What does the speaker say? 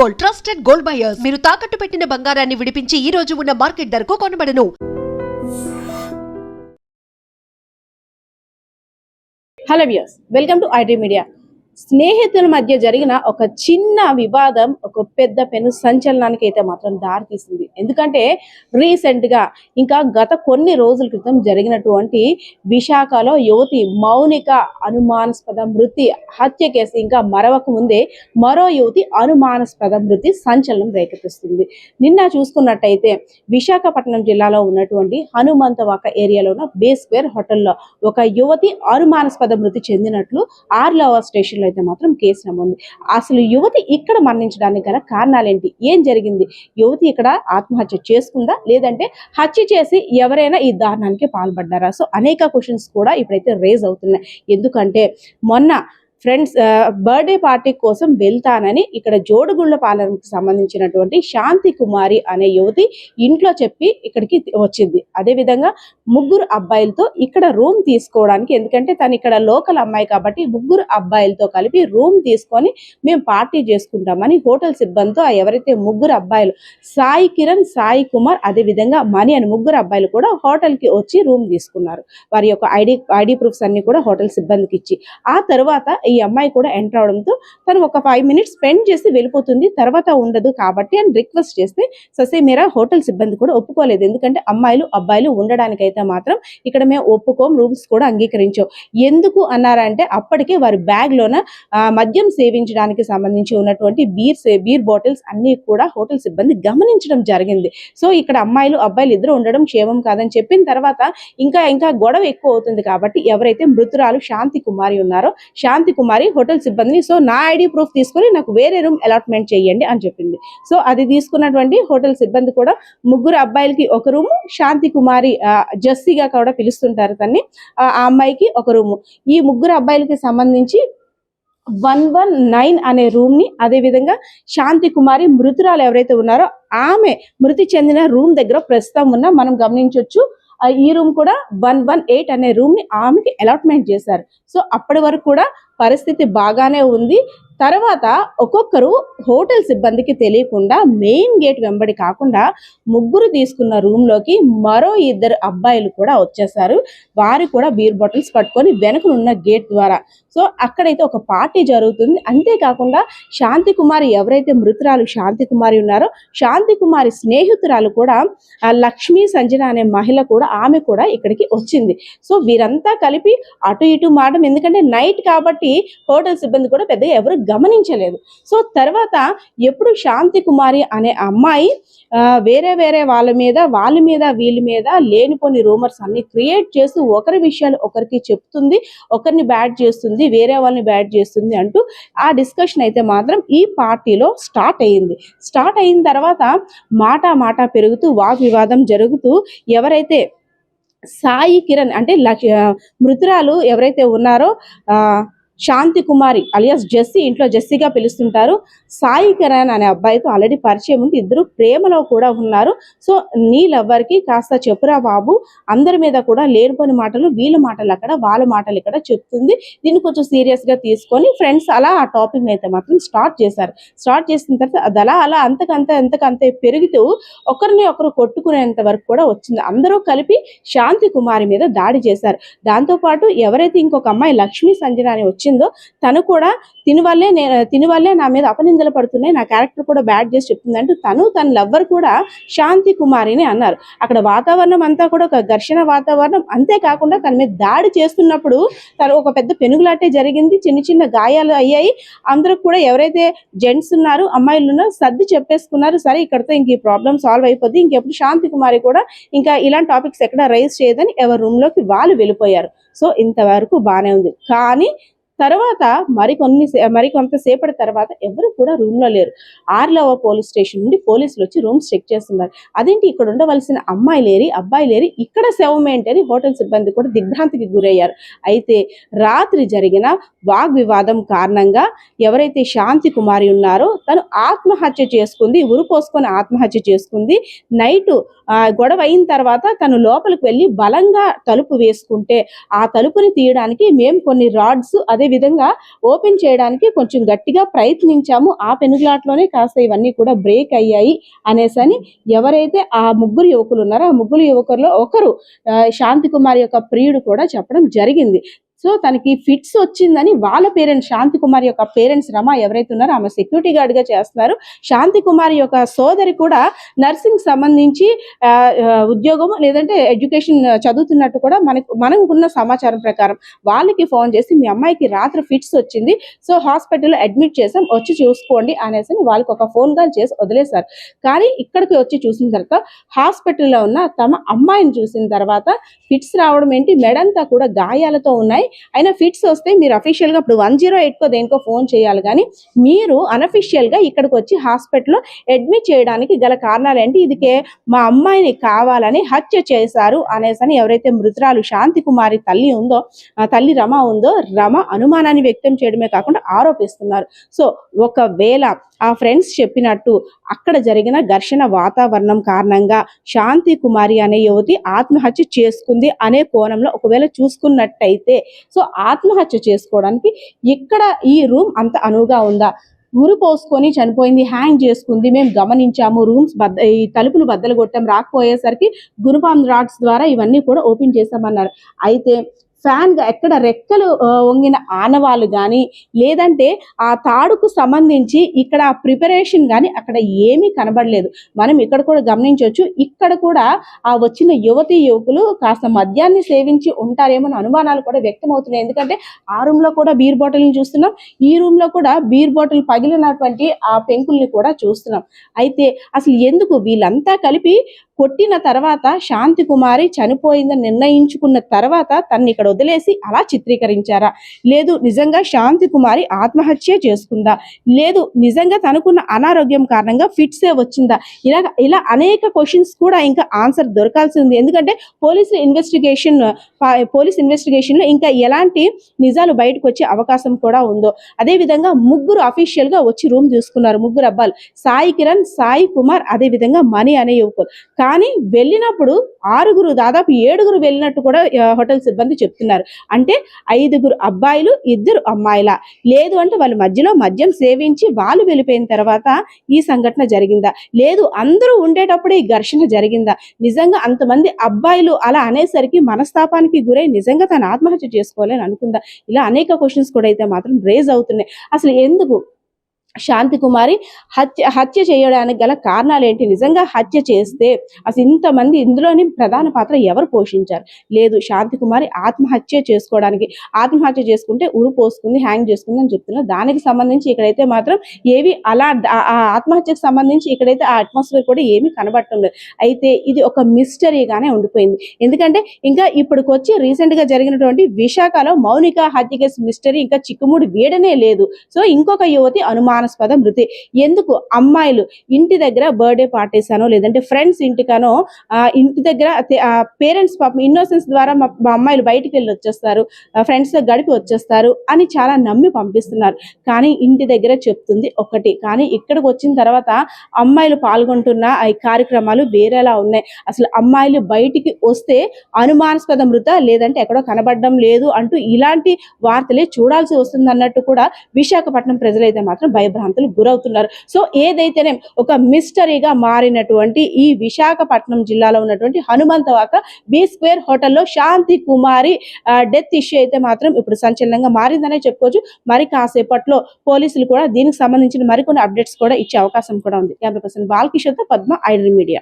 Gold, trusted gold buyers. మీరు తాకట్టు పెట్టిన బంగారాన్ని విడిపించి ఈ రోజు ఉన్న మార్కెట్ ధరకు కొనబడను. Hello viewers, welcome to IT media. స్నేహితుల మధ్య జరిగిన ఒక చిన్న వివాదం ఒక పెద్ద పెను సంచలనానికి అయితే మాత్రం దారితీసింది. ఎందుకంటే రీసెంట్ గా ఇంకా గత కొన్ని రోజుల క్రితం జరిగినటువంటి విశాఖలో యువతి మౌనిక అనుమానాస్పద మృతి హత్య కేసు ఇంకా మరవక ముందే మరో యువతి అనుమానాస్పద మృతి సంచలనం రేకెత్తిస్తుంది. నిన్న చూసుకున్నట్టయితే విశాఖపట్నం జిల్లాలో ఉన్నటువంటి హనుమంతవాక ఏరియాలో ఉన్న బేస్వేర్ హోటల్లో ఒక యువతి అనుమానాస్పద మృతి చెందినట్లు ఆర్లవర్ స్టేషన్ అయితే మాత్రం కేసు నమోదు. అసలు యువతి ఇక్కడ మరణించడానికి గల కారణాలేంటి, ఏం జరిగింది, యువతి ఇక్కడ ఆత్మహత్య చేసుకుందా లేదంటే హత్య చేసి ఎవరైనా ఈ దారుణానికి పాల్పడ్డారా? సో అనేక క్వశ్చన్స్ కూడా ఇప్పుడైతే రేజ్ అవుతున్నాయి. ఎందుకంటే మొన్న ఫ్రెండ్స్ బర్త్డే పార్టీ కోసం వెళ్తానని ఇక్కడ జోడుగుళ్ళపాలెంకి సంబంధించినటువంటి శాంతి కుమారి అనే యువతి ఇంట్లో చెప్పి ఇక్కడికి వచ్చింది. అదేవిధంగా ముగ్గురు అబ్బాయిలతో ఇక్కడ రూమ్ తీసుకోవడానికి, ఎందుకంటే తను ఇక్కడ లోకల్ అమ్మాయి కాబట్టి ముగ్గురు అబ్బాయిలతో కలిపి రూమ్ తీసుకొని మేము పార్టీ చేసుకుంటామని హోటల్ సిబ్బందితో ఎవరైతే ముగ్గురు అబ్బాయిలు సాయి కిరణ్, సాయి కుమార్, అదేవిధంగా మణి అని ముగ్గురు అబ్బాయిలు కూడా హోటల్కి వచ్చి రూమ్ తీసుకున్నారు. వారి యొక్క ఐడి ప్రూఫ్స్ అన్ని కూడా హోటల్ సిబ్బందికి ఇచ్చి ఆ తర్వాత ఈ అమ్మాయి కూడా ఎంటర్ అవడంతో తను ఒక 5 minutes స్పెండ్ చేసి వెళ్ళిపోతుంది, తర్వాత ఉండదు కాబట్టి అని రిక్వెస్ట్ చేస్తే ససేమేరా హోటల్ సిబ్బంది కూడా ఒప్పుకోలేదు. ఎందుకంటే అబ్బాయిలు ఉండడానికి అయితే మాత్రం ఇక్కడ మేము ఒప్పుకోం, రూమ్స్ కూడా అంగీకరించాం. ఎందుకు అన్నారంటే అప్పటికే వారి బ్యాగ్ లోన మద్యం సేవించడానికి సంబంధించి ఉన్నటువంటి బీర్ బాటిల్స్ అన్ని కూడా హోటల్ సిబ్బంది గమనించడం జరిగింది. సో ఇక్కడ అబ్బాయిలు ఇద్దరు ఉండడం క్షేమం కాదని చెప్పిన తర్వాత ఇంకా గొడవ ఎక్కువ అవుతుంది కాబట్టి ఎవరైతే మృతురాలు శాంతి కుమారి ఉన్నారో శాంతి కుమారి హోటల్ సిబ్బందిని సో నా ఐడి ప్రూఫ్ తీసుకొని నాకు వేరే రూమ్ అలాట్మెంట్ చేయండి అని చెప్పింది. సో అది తీసుకున్నటువంటి హోటల్ సిబ్బంది కూడా ముగ్గురు అబ్బాయిలకి ఒక రూము, శాంతి కుమారి జస్సీగా కూడా పిలుస్తుంటారు తన్ని, ఆ అమ్మాయికి ఒక రూము, ఈ ముగ్గురు అబ్బాయిలకి సంబంధించి 119 అనే రూమ్ ని, అదేవిధంగా శాంతి కుమారి మృతురాలు ఎవరైతే ఉన్నారో ఆమె మృతి చెందిన రూమ్ దగ్గర ప్రస్తుతం ఉన్న మనం గమనించవచ్చు ఈ రూమ్ కూడా 118 అనే రూమ్ ని ఆమెకి అలాట్మెంట్ చేశారు. సో అప్పటి వరకు కూడా పరిస్థితి బాగానే ఉంది. తర్వాత ఒక్కొక్కరు హోటల్ సిబ్బందికి తెలియకుండా మెయిన్ గేట్ వెంబడి కాకుండా ముగ్గురు తీసుకున్న రూమ్ లోకి మరో 2 అబ్బాయిలు కూడా వచ్చేసారు. వారు కూడా బీర్ బాటిల్స్ పట్టుకొని వెనకనున్న గేట్ ద్వారా. సో అక్కడైతే ఒక పార్టీ జరుగుతుంది. అంతేకాకుండా శాంతి కుమారి ఎవరైతే మృతురాలు శాంతి కుమారి ఉన్నారో శాంతి కుమారి స్నేహితురాలు కూడా లక్ష్మీ సంజన అనే మహిళ కూడా ఆమె కూడా ఇక్కడికి వచ్చింది. సో వీరంతా కలిపి అటు ఇటు మాటం, ఎందుకంటే నైట్ కాబట్టి హోటల్ సిబ్బంది కూడా పెద్దగా ఎవరు గమనించలేదు. సో తర్వాత ఎప్పుడు శాంతి కుమారి అనే అమ్మాయి వేరే వాళ్ళ మీద వీళ్ళ మీద లేనిపోని రూమర్స్ అన్ని క్రియేట్ చేస్తూ ఒకరి విషయాలు ఒకరికి చెప్తుంది, ఒకరిని బ్యాడ్ చేస్తుంది, వేరే వాళ్ళని బ్యాడ్ చేస్తుంది అంటూ ఆ డిస్కషన్ అయితే మాత్రం ఈ పార్టీలో స్టార్ట్ అయిన తర్వాత మాట పెరుగుతూ వాగ్వివాదం జరుగుతూ ఎవరైతే సాయి కిరణ్ అంటే మృతురాలు ఎవరైతే ఉన్నారో శాంతి కుమారి అలియాస్ జెస్సీ, ఇంట్లో జెస్సీగా పిలుస్తుంటారు, సాయి కిరణ్ అనే అబ్బాయితో ఆల్రెడీ పరిచయం ఉంది, ఇద్దరు ప్రేమలో కూడా ఉన్నారు. సో నీళ్ళెవ్వరికి కాస్త చెప్పురా బాబు, అందరి మీద కూడా లేనిపోని మాటలు, వీళ్ళ మాటలు అక్కడ వాళ్ళ మాటలు ఇక్కడ చెప్తుంది, దీన్ని కొంచెం సీరియస్ గా తీసుకొని ఫ్రెండ్స్ అలా ఆ టాపిక్ అయితే మాత్రం స్టార్ట్ చేసిన తర్వాత అది అలా ఎంతకంతే పెరుగుతూ ఒకరిని ఒకరు కొట్టుకునేంత వరకు కూడా వచ్చింది. అందరూ కలిపి శాంతి కుమారి మీద దాడి చేశారు. దాంతో పాటు ఎవరైతే ఇంకొక అమ్మాయి లక్ష్మీ సంజన అని వచ్చిందో తను కూడా తిని వల్లే నా మీద అపనిందలు పడుతున్నాయి, నా క్యారెక్టర్ కూడా బ్యాడ్ చేసి చెప్తుంది అంటూ తన లవ్వర్ కూడా శాంతి కుమారిని అన్నారు. అక్కడ వాతావరణం అంతా కూడా ఒక ఘర్షణ వాతావరణం. అంతేకాకుండా తన మీద దాడి చేస్తున్నప్పుడు తను ఒక పెద్ద పెనుగులాటే జరిగింది, చిన్న గాయాలు అయ్యాయి. అందరూ కూడా ఎవరైతే జెంట్స్ ఉన్నారు అమ్మాయిలు ఉన్నారు సర్ది చెప్పేసుకున్నారు, సరే ఇక్కడతో ఇంక ఈ ప్రాబ్లం సాల్వ్ అయిపోద్ది, ఇంకెప్పుడు శాంతి కుమారి కూడా ఇంకా ఇలాంటి టాపిక్స్ ఎక్కడ రైజ్ చేయదని ఎవరి రూమ్ లోకి వాళ్ళు వెళ్ళిపోయారు. సో ఇంతవరకు బాగానే ఉంది. కానీ తర్వాత మరికొంతసేపటి తర్వాత ఎవరు కూడా రూమ్ లో లేరు. ఆర్లవర్ పోలీస్ స్టేషన్ నుండి పోలీసులు వచ్చి రూమ్స్ చెక్ చేస్తున్నారు. అదేంటి ఇక్కడ ఉండవలసిన అబ్బాయి లేరి ఇక్కడ శవం ఏంటని హోటల్ సిబ్బంది కూడా దిగ్భ్రాంతికి గురయ్యారు. అయితే రాత్రి జరిగిన వాగ్వివాదం కారణంగా ఎవరైతే శాంతి కుమారి ఉన్నారో తను ఆత్మహత్య చేసుకుంది, ఉరిపోసుకొని ఆత్మహత్య చేసుకుంది. నైట్ గొడవ అయిన తర్వాత తను లోపలికి వెళ్ళి బలంగా తలుపు వేసుకుంటే ఆ తలుపుని తీయడానికి మేము కొన్ని రాడ్స్ అదే విధంగా ఓపెన్ చేయడానికి కొంచెం గట్టిగా ప్రయత్నించాము. ఆ పెనుగులాట్లోనే కాస్త ఇవన్నీ కూడా బ్రేక్ అయ్యాయి అనేసని ఎవరైతే ఆ ముగ్గురు యువకులు ఉన్నారో ఆ ముగ్గురు యువకుల్లో ఒకరు శాంతి కుమార్ యొక్క ప్రియుడు కూడా చెప్పడం జరిగింది. సో తనకి ఫిట్స్ వచ్చిందని వాళ్ళ పేరెంట్స్, శాంతి కుమార్ యొక్క పేరెంట్స్ రమ ఎవరైతే ఉన్నారో ఆమె సెక్యూరిటీ గార్డ్ గా చేస్తున్నారు. శాంతి కుమార్ యొక్క సోదరి కూడా నర్సింగ్ సంబంధించి ఉద్యోగం లేదంటే ఎడ్యుకేషన్ చదువుతున్నట్టు కూడా మనకున్న సమాచారం ప్రకారం వాళ్ళకి ఫోన్ చేసి మీ అమ్మాయికి రాత్రి ఫిట్స్ వచ్చింది, సో హాస్పిటల్లో అడ్మిట్ చేసాం, వచ్చి చూసుకోండి అనేసి వాళ్ళకి ఒక ఫోన్ కాల్ చేసి వదిలేశారు. కానీ ఇక్కడికి వచ్చి చూసిన తర్వాత హాస్పిటల్లో ఉన్న తమ అమ్మాయిని చూసిన తర్వాత ఫిట్స్ రావడం ఏంటి, మెడంతా కూడా గాయాలతో ఉన్నాయి, అయినా ఫిట్స్ వస్తే మీరు అఫీషియల్గా ఇప్పుడు 108కో దేనికో ఫోన్ చేయాలి, కానీ మీరు అనఫిషియల్గా ఇక్కడికి వచ్చి హాస్పిటల్లో అడ్మిట్ చేయడానికి గల కారణాలు ఏంటి, ఇదికే మా అమ్మాయిని కావాలని హత్య చేశారు అనేసని ఎవరైతే మృతురాలు శాంతి కుమారి తల్లి రమ ఉందో రమ అనుమానాన్ని వ్యక్తం చేయడమే కాకుండా ఆరోపిస్తున్నారు. సో ఒకవేళ ఆ ఫ్రెండ్స్ చెప్పినట్టు అక్కడ జరిగిన ఘర్షణ వాతావరణం కారణంగా శాంతి కుమారి అనే యువతి ఆత్మహత్య చేసుకుంది అనే కోణంలో ఒకవేళ చూసుకున్నట్టయితే, సో ఆత్మహత్య చేసుకోవడానికి ఇక్కడ ఈ రూమ్ అంత అనువుగా ఉందా, ఉరి పోసుకొని చనిపోయింది, హ్యాంగ్ చేసుకుంది, మేము గమనించాము, ఈ తలుపులు బద్దలు కొట్టాం, రాకపోయేసరికి గురుపాం రాడ్స్ ద్వారా ఇవన్నీ కూడా ఓపెన్ చేశామన్నారు. అయితే ఫ్యాన్ ఎక్కడ రెక్కలు వంగిన ఆనవాళ్ళు కానీ లేదంటే ఆ తాడుకు సంబంధించి ఇక్కడ ప్రిపరేషన్ కానీ అక్కడ ఏమీ కనబడలేదు. మనం ఇక్కడ కూడా గమనించవచ్చు, ఇక్కడ కూడా ఆ వచ్చిన యువకులు కాస్త మద్యాన్ని సేవించి ఉంటారేమో అనుమానాలు కూడా వ్యక్తమవుతున్నాయి. ఎందుకంటే ఆ రూమ్ లో కూడా బీర్ బాటిల్ని చూస్తున్నాం, ఈ రూమ్ లో కూడా బీర్ బాటిల్ పగిలినటువంటి ఆ పెంకుల్ని కూడా చూస్తున్నాం. అయితే అసలు ఎందుకు వీళ్ళంతా కలిపి కొట్టిన తర్వాత శాంతి కుమారి చనిపోయిందని నిర్ణయించుకున్న తర్వాత తన్ని ఇక్కడ వదిలేసి అలా చిత్రీకరించారా, లేదు నిజంగా శాంతి కుమారి ఆత్మహత్య చేసుకుందా, లేదు నిజంగా తనకున్న అనారోగ్యం కారణంగా ఫిట్సే వచ్చిందా, ఇలా అనేక క్వశ్చన్స్ కూడా ఇంకా ఆన్సర్ దొరకాల్సి ఉంది. ఎందుకంటే పోలీస్ ఇన్వెస్టిగేషన్ లో ఇంకా ఎలాంటి నిజాలు బయటకు వచ్చే అవకాశం కూడా ఉందో. అదే విధంగా ముగ్గురు అఫీషియల్ గా వచ్చి రూమ్ తీసుకున్నారు, ముగ్గురు అబ్బాయిలు, సాయి కిరణ్, సాయి కుమార్, అదే విధంగా మణి అనే యువకులు. కానీ వెళ్ళినప్పుడు దాదాపు 7 వెళ్ళినట్టు కూడా హోటల్ సిబ్బంది చెప్తున్నారు. అంటే 5 అబ్బాయిలు 2 అమ్మాయిల, లేదు అంటే వాళ్ళ మధ్యలో మద్యం సేవించి వాళ్ళు వెళ్ళిపోయిన తర్వాత ఈ సంఘటన జరిగిందా, లేదు అందరూ ఉండేటప్పుడే ఈ ఘర్షణ జరిగిందా, నిజంగా అంతమంది అబ్బాయిలు అలా అనేసరికి మనస్తాపానికి గురై నిజంగా తను ఆత్మహత్య చేసుకోవాలని అనుకుందా, ఇలా అనేక క్వశ్చన్స్ కూడా అయితే మాత్రం రేజ్ అవుతున్నాయి. అసలు ఎందుకు శాంతి కుమారి హత్య చేయడానికి గల కారణాలు ఏంటి, నిజంగా హత్య చేస్తే అసలు ఇంతమంది ఇందులోని ప్రధాన పాత్ర ఎవరు పోషించారు, లేదు శాంతి కుమారి ఆత్మహత్య చేసుకుంటే ఉరి పోసుకుంది, హ్యాంగ్ చేసుకుంది అని చెప్తున్నారు. దానికి సంబంధించి ఇక్కడైతే మాత్రం ఏవి అలా ఆ ఆత్మహత్యకు సంబంధించి ఇక్కడైతే ఆ అట్మాస్ఫియర్ కూడా ఏమీ కనబడటం లేదు. అయితే ఇది ఒక మిస్టరీగానే ఉండిపోయింది. ఎందుకంటే ఇంకా ఇప్పటికొచ్చి రీసెంట్ గా జరిగినటువంటి విశాఖలో మౌనిక హత్య కేసు మిస్టరీ ఇంకా చిక్కుముడి వీడనే లేదు. సో ఇంకొక యువతి అనుమానాస్పద మృతి. ఎందుకు అమ్మాయిలు ఇంటి దగ్గర బర్త్డే పార్టీస్ అనో లేదంటే ఫ్రెండ్స్ ఇంటికనో ఇంటి దగ్గర పేరెంట్స్ పాపం ఇన్నోసెన్స్ ద్వారా మా అమ్మాయిలు బయటికి వెళ్ళి వచ్చేస్తారు, ఫ్రెండ్స్ తో గడిపి వచ్చేస్తారు అని చాలా నమ్మి పంపిస్తున్నారు. కానీ ఇంటి దగ్గర చెప్తుంది ఒకటి, కానీ ఇక్కడికి వచ్చిన తర్వాత అమ్మాయిలు పాల్గొంటున్న ఈ కార్యక్రమాలు వేరేలా ఉన్నాయి. అసలు అమ్మాయిలు బయటికి వస్తే అనుమానాస్పద మృత లేదంటే ఎక్కడో కనబడడం లేదు అంటూ ఇలాంటి వార్తలే చూడాల్సి వస్తుంది అన్నట్టు కూడా విశాఖపట్నం ప్రజలైతే మాత్రం భయభ్రాంతులు గురవుతున్నారు. సో ఏదైతేనే ఒక మిస్టరీగా మారినటువంటి ఈ విశాఖపట్నం జిల్లాలో ఉన్నటువంటి హనుమంతవాక B² హోటల్లో శాంతి కుమారి డెత్ ఇష్యూ అయితే మాత్రం ఇప్పుడు సంచలనంగా మారిందనే చెప్పుకోవచ్చు. మరి కాసేపట్లో పోలీసులు కూడా దీనికి సంబంధించిన మరికొన్ని అప్డేట్స్ కూడా ఇచ్చే అవకాశం కూడా ఉంది. కెమెరా పర్సన్ బాలకిషోర్తో పద్మ, ఐడ్రీమ్ మీడియా.